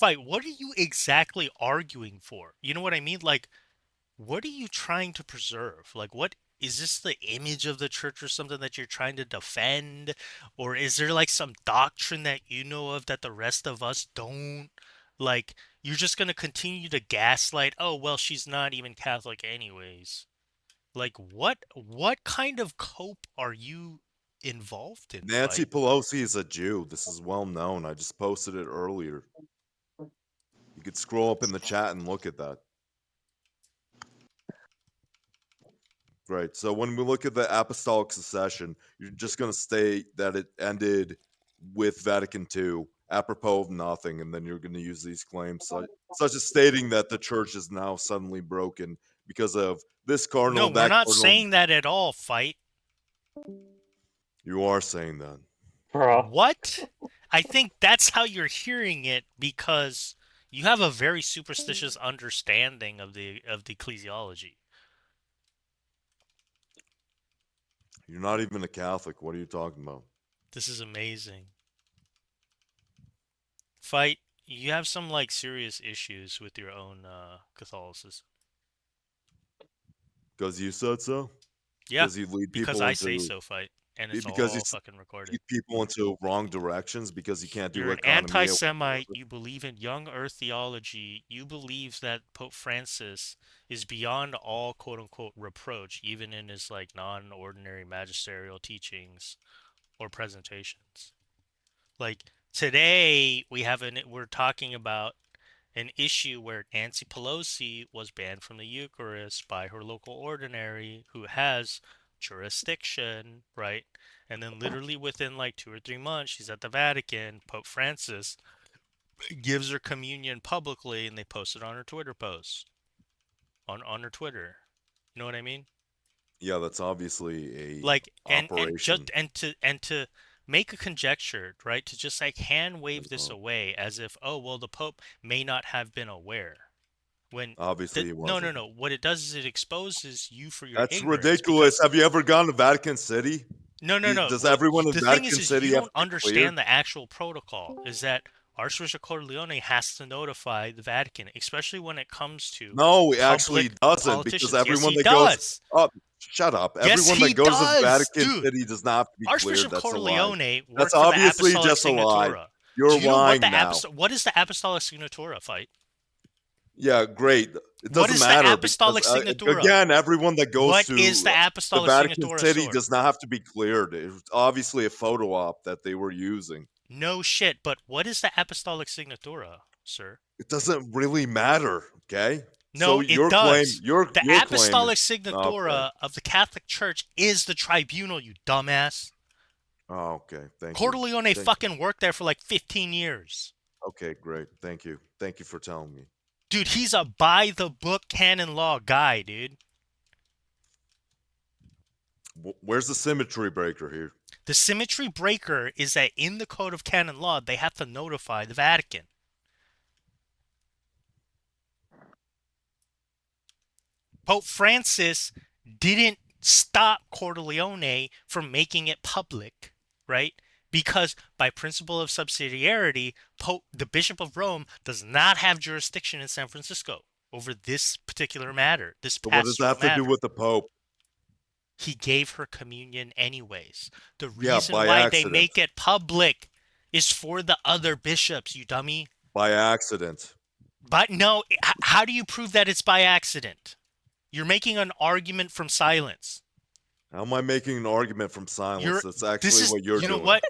Fight, what are you exactly arguing for? You know what I mean? Like, what are you trying to preserve? Like, what is this the image of the church or something that you're trying to defend? Or is there like some doctrine that you know of that the rest of us don't? Like, you're just gonna continue to gaslight, oh, well, she's not even Catholic anyways. Like, what kind of cope are you involved in, Nancy Fight? Pelosi is a Jew. This is well known. I just posted it earlier. You could scroll up in the chat and look at that. Right. So when we look at the apostolic succession, you're just going to state that it ended with Vatican II, apropos of nothing, and then you're going to use these claims, such as stating that the church is now suddenly broken because of this No, cardinal, we're that not cardinal. saying that at all, Fight. You are saying that. Bro. What? I think that's how you're hearing it because you have a very superstitious understanding of the ecclesiology. You're not even a Catholic. What are you talking about? This is amazing. Fight, you have some like serious issues with your own Catholicism. Because you said so? Yeah, Because you lead because people I say into so, Fight, and it's because you all fucking recorded. lead people into wrong directions because you can't do You're an economy. anti-Semite. You believe in young Earth theology. You believe that Pope Francis is beyond all quote-unquote reproach, even in his like non-ordinary magisterial teachings or presentations. Like today, we're talking about an issue where Nancy Pelosi was banned from the Eucharist by her local ordinary who has jurisdiction, right? And then literally within like 2 or 3 months, she's at the Vatican. Pope Francis gives her communion publicly, and they post it on her Twitter post on her Twitter. You know what I mean? Yeah, that's obviously a Like and operation. just and to make a conjecture, right? To just like hand wave this Uh, away as if, oh well, the Pope may not have been aware. When Obviously, he no, no, wasn't. no. What it does is it exposes you for your That's ignorance ridiculous. because Have you ever gone to Vatican City? no, no, no. Does Well, everyone in the thing Vatican is you City have don't to be cleared? understand the actual protocol. Is that Archbishop Cordileone has to notify the Vatican, especially when it comes to No, he actually public doesn't, because politicians. Yes, everyone he that goes does. up, shut up. Yes, Everyone that he goes to does, Vatican dude. City does not have to be cleared. Archbishop That's a lie. Corleone That's worked for the obviously Apostolic just a lie. Signatura. You're Do you know lying now. what is the Apostolic Signatura, Fight? Yeah, great. It What doesn't is the matter because, Apostolic Signatura? again, everyone that goes What is the to the Apostolic Vatican Signatura, City sir? does not have to be cleared. It was obviously a photo op that they were using. No shit, but what is the Apostolic Signatura, sir? It doesn't really matter, okay? So No, it does. The your claim is Apostolic okay. Signatura of the Catholic Church is the tribunal, you dumbass. Oh, okay. Thank you. Cordileone Thank fucking worked there for like 15 years. Okay, great. Thank you. Thank you for telling me. Dude, he's a by the book canon law guy, dude. Where's the symmetry breaker here? The symmetry breaker is that in the Code of Canon Law, they have to notify the Vatican. Pope Francis didn't stop Cordileone from making it public, right? Because by principle of subsidiarity, the Bishop of Rome does not have jurisdiction in San Francisco over this particular matter, this So what does that pastoral have to do matter. with the Pope? He gave her communion anyways. The Yeah, reason by why they accident. make it public is for the other bishops, you dummy. By accident. But no, how do you prove that it's by accident? You're making an argument from silence. How am I making an argument from silence? You're That's this actually is what you're you know doing. what?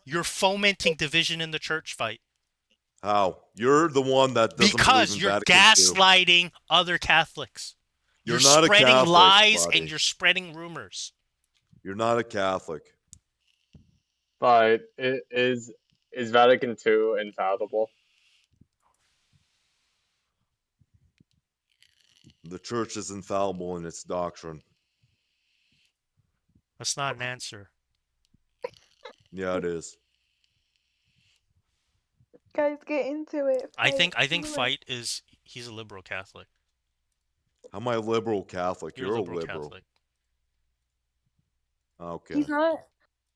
You're fomenting division in the church, Fight. How? You're the one that doesn't believe Because in you're Vatican II. gaslighting other Catholics. You're You're not a spreading Catholic, lies and buddy. you're spreading rumors. You're not a Catholic. But is Vatican II infallible? The church is infallible in its doctrine. That's not an answer. Yeah, it is. Guys, get into it. I think Fight is he's a liberal Catholic. I'm a liberal Catholic. You're a You're a liberal liberal. Catholic. Okay. He's not.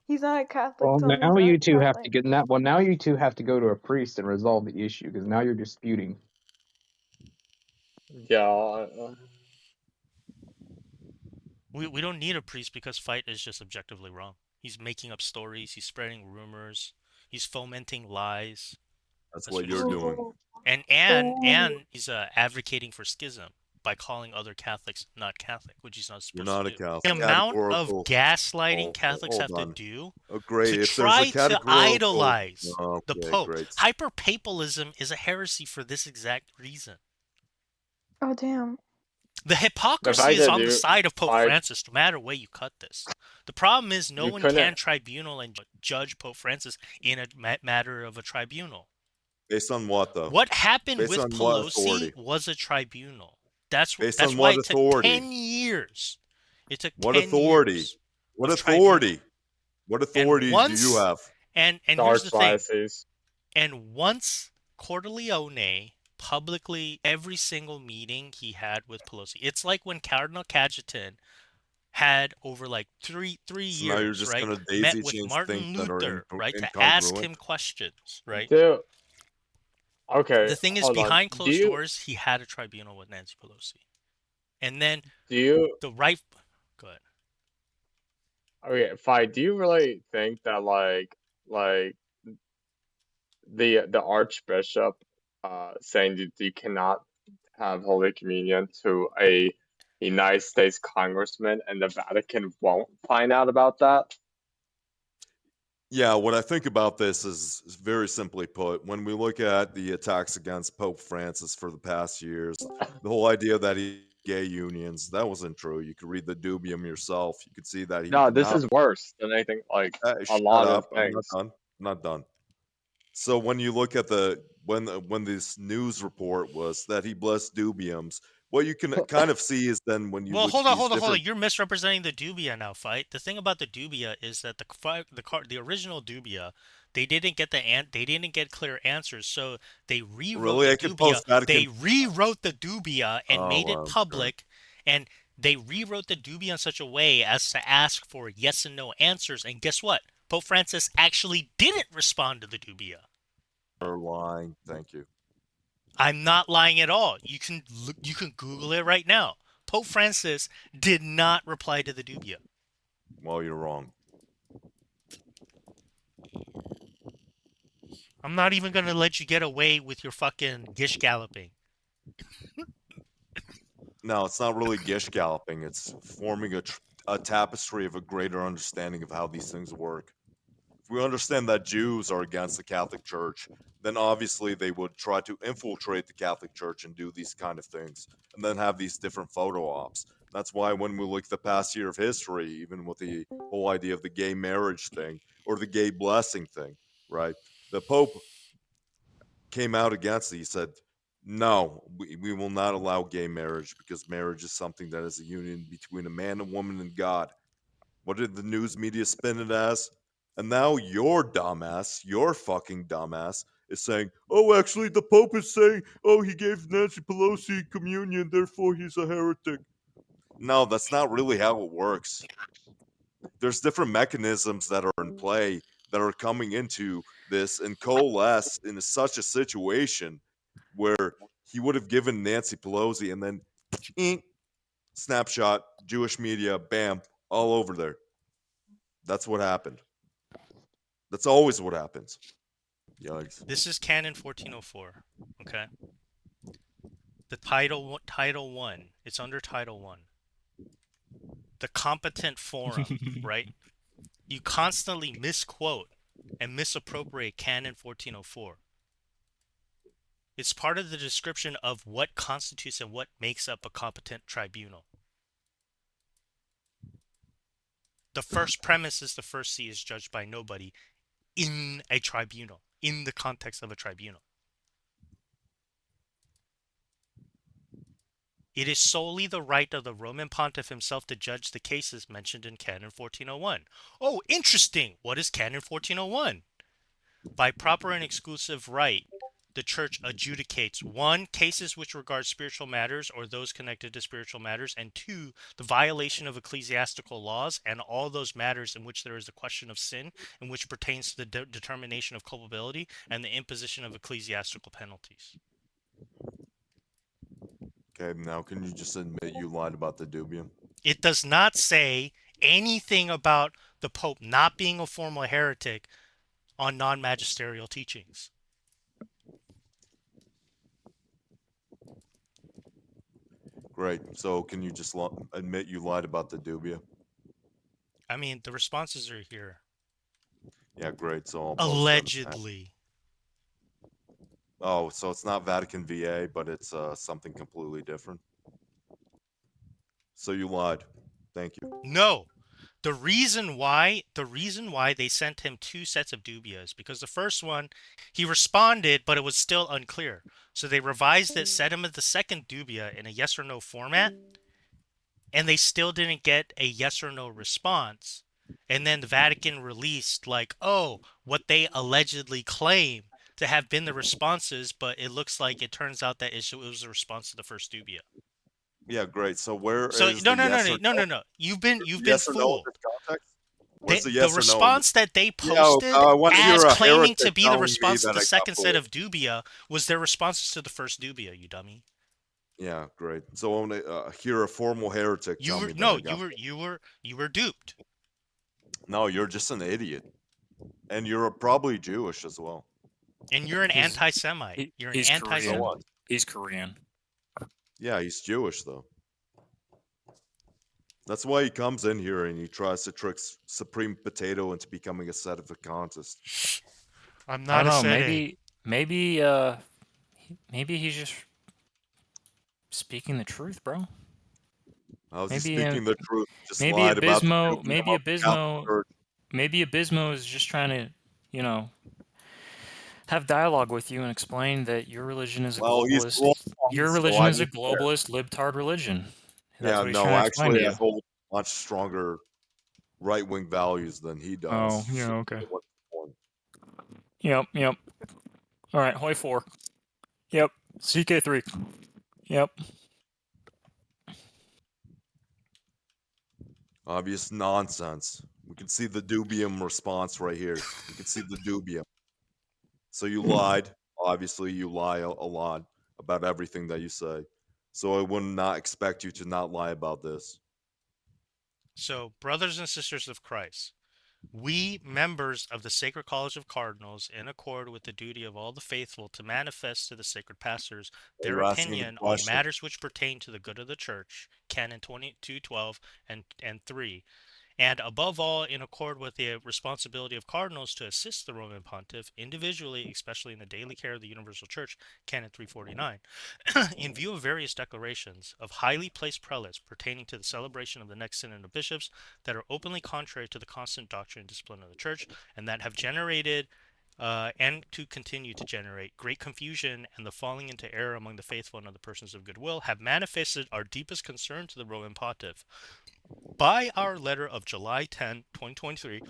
He's not a Catholic. Well, Tell him he's now not you a two have to Catholic. get that. Well, now you two have to go to a priest and resolve the issue because now you're disputing. Yeah. We don't need a priest because Fight is just objectively wrong. He's making up stories. He's spreading rumors. He's fomenting lies. That's That's what what he's you're doing. doing. Ooh. And he's advocating for schism by calling other Catholics not Catholic, which he's not You're supposed to not a do. The Catholic. amount of Categorical. gaslighting Oh, Catholics hold have to on. do Oh, to great. If there's a try to categorical. idolize the Okay, Pope. great. Hyperpapalism is a heresy for this exact reason. Oh damn. The The hypocrisy fact is that on the you side of Pope fight, Francis, no matter way you cut this. The problem is no you one couldn't. can tribunal and judge Pope Francis in a matter of a tribunal. Based on what, though? What happened Based with on what Pelosi authority? was a tribunal. That's Based that's on why what it took authority? 10 years. It took What 10 authority? years What of tribunal. authority? What And authority do you once have? and The here's the thing. archdiocese. And once Cordileone publicly every single meeting he had with Pelosi. It's like when Cardinal Cajetan had over like three So now you're years, just right? gonna Met daisy with chain things Martin that are Luther, right, to ask incongruent. him questions, right? Do okay. The thing is, Hold on. behind closed doors, he had a tribunal with Nancy Pelosi, and then Do you the right. Go ahead. okay? Fight. Do you really think that like the archbishop saying that you cannot have Holy Communion to a United States congressman and the Vatican won't find out about that? Yeah, what I think about this is very simply put, when we look at the attacks against Pope Francis for the past years, the whole idea that he gay unions, that wasn't true. You could read the Dubium yourself. You could see that he No, did this not. is worse than anything like a Shut lot of up. I'm not things. done. I'm not done. So when you look at when this news report was that he blessed Dubiums, what you can kind of see is then when you Well, look at these hold on. different. You're misrepresenting the Dubia now, Fight. The thing about the Dubia is that the original Dubia, they didn't get clear answers, so they rewrote Really, the I could Dubia. post Vatican. They rewrote the Dubia and Oh made it well, sure. public, and they rewrote the Dubia in such a way as to ask for yes and no answers. And guess what? Pope Francis actually didn't respond to the Dubia. You're lying. Thank you. I'm not lying at all. You can Google it right now. Pope Francis did not reply to the Dubia. Well, you're wrong. I'm not even gonna let you get away with your fucking gish galloping. No, it's not really gish galloping. It's forming a tapestry of a greater understanding of how these things work. If we understand that Jews are against the Catholic Church, then obviously they would try to infiltrate the Catholic Church and do these kind of things, and then have these different photo ops. That's why when we look at the past year of history, even with the whole idea of the gay marriage thing or the gay blessing thing, right? The Pope came out against it. He said, no, we will not allow gay marriage because marriage is something that is a union between a man, a woman, and God. What did the news media spin it as? And now your dumbass, your fucking dumbass, is saying, oh, actually, the Pope is saying, oh, he gave Nancy Pelosi communion, therefore he's a heretic. No, that's not really how it works. There's different mechanisms that are in play that are coming into this and coalesce in such a situation where he would have given Nancy Pelosi and then snapshot, Jewish media, bam, all over there. That's what happened. That's always what happens. Yikes. This is Canon 1404. Okay. The Title 1. It's under Title 1. The competent forum, right? You constantly misquote and misappropriate Canon 1404. It's part of the description of what constitutes and what makes up a competent tribunal. The first premise is the first see is judged by nobody in a tribunal, in the context of a tribunal. It is solely the right of the Roman Pontiff himself to judge the cases mentioned in Canon 1401. Oh, interesting. What is Canon 1401? By proper and exclusive right, the church adjudicates: one, cases which regard spiritual matters or those connected to spiritual matters, and two, the violation of ecclesiastical laws and all those matters in which there is a question of sin and which pertains to the determination of culpability and the imposition of ecclesiastical penalties. Okay, now can you just admit you lied about the Dubia? It does not say anything about the Pope not being a formal heretic on non-magisterial teachings. Great. So can you just admit you lied about the Dubia? I mean, the responses are here. Yeah, great. So I'll post that. Allegedly. Oh, so it's not Vatican VA, but it's something completely different. So you lied. Thank you. No. The reason why they sent him two sets of dubias, because the first one, he responded, but it was still unclear. So they revised it, set him at the second dubia in a yes or no format, and they still didn't get a yes or no response. And then the Vatican released, like, oh, what they allegedly claim to have been the responses, but it looks like it turns out that it was a response to the first dubia. Yeah, great. So where So is the yes or no? no. You've been Yes or no in fooled. this context? Where's the The yes or no in this? response that they Yeah, posted I want to hear as a claiming to heretic be the telling me response to that the I got second set fooled. of dubia was their responses to the first dubia, you dummy. Yeah, great. So I want to hear a formal heretic tell me that I got fooled. You were duped. No, you're just an idiot. And you're probably Jewish as well. And you're an He's anti-Semite. You're an he's So Korean. anti-Semite. what? He's Korean. Yeah, he's Jewish though. That's why he comes in here and he tries to trick Supreme Potato into becoming a sedevacantist. I'm I not don't a know. sede. Maybe he's just speaking the truth, bro. How's he Maybe speaking the truth? Just maybe lied about the Abismo Dubia of the Catholic Church. maybe Abismo is just trying to, you know, have dialogue with you and explain that your religion is a Well, he's globalist. wrong, Your so religion I is a don't care. globalist libtard religion. That's Yeah, what he's no, trying to explain actually, to I you. hold much stronger right-wing values than he Oh, does. yeah, So okay. what's the point? Yep. All right, Hoi 4. Yep. CK3. Yep. Obvious nonsense. We can see the dubium response right here. We can see the dubium. So you lied. Obviously, you lie a lot about everything that you say. So I would not expect you to not lie about this. So, brothers and sisters of Christ, we, members of the Sacred College of Cardinals, in accord with the duty of all the faithful to manifest to the sacred pastors Are their you asking the opinion on question? matters which pertain to the good of the Church, Canon 2212 and 3, and above all, in accord with the responsibility of cardinals to assist the Roman Pontiff individually, especially in the daily care of the Universal Church, Canon 349, in view of various declarations of highly placed prelates pertaining to the celebration of the next Synod of Bishops that are openly contrary to the constant doctrine and discipline of the Church, and that have generated and to continue to generate great confusion and the falling into error among the faithful and other persons of goodwill, have manifested our deepest concern to the Roman Pontiff. By our letter of July 10, 2023,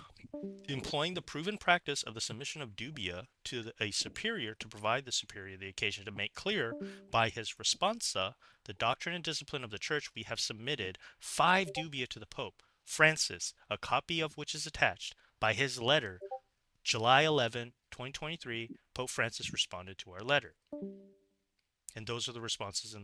employing the proven practice of the submission of dubia to a superior to provide the superior the occasion to make clear by his responsa the doctrine and discipline of the Church, we have submitted 5 dubia to the Pope Francis, a copy of which is attached. By his letter, July 11, 2023, Pope Francis responded to our letter. And those are the responses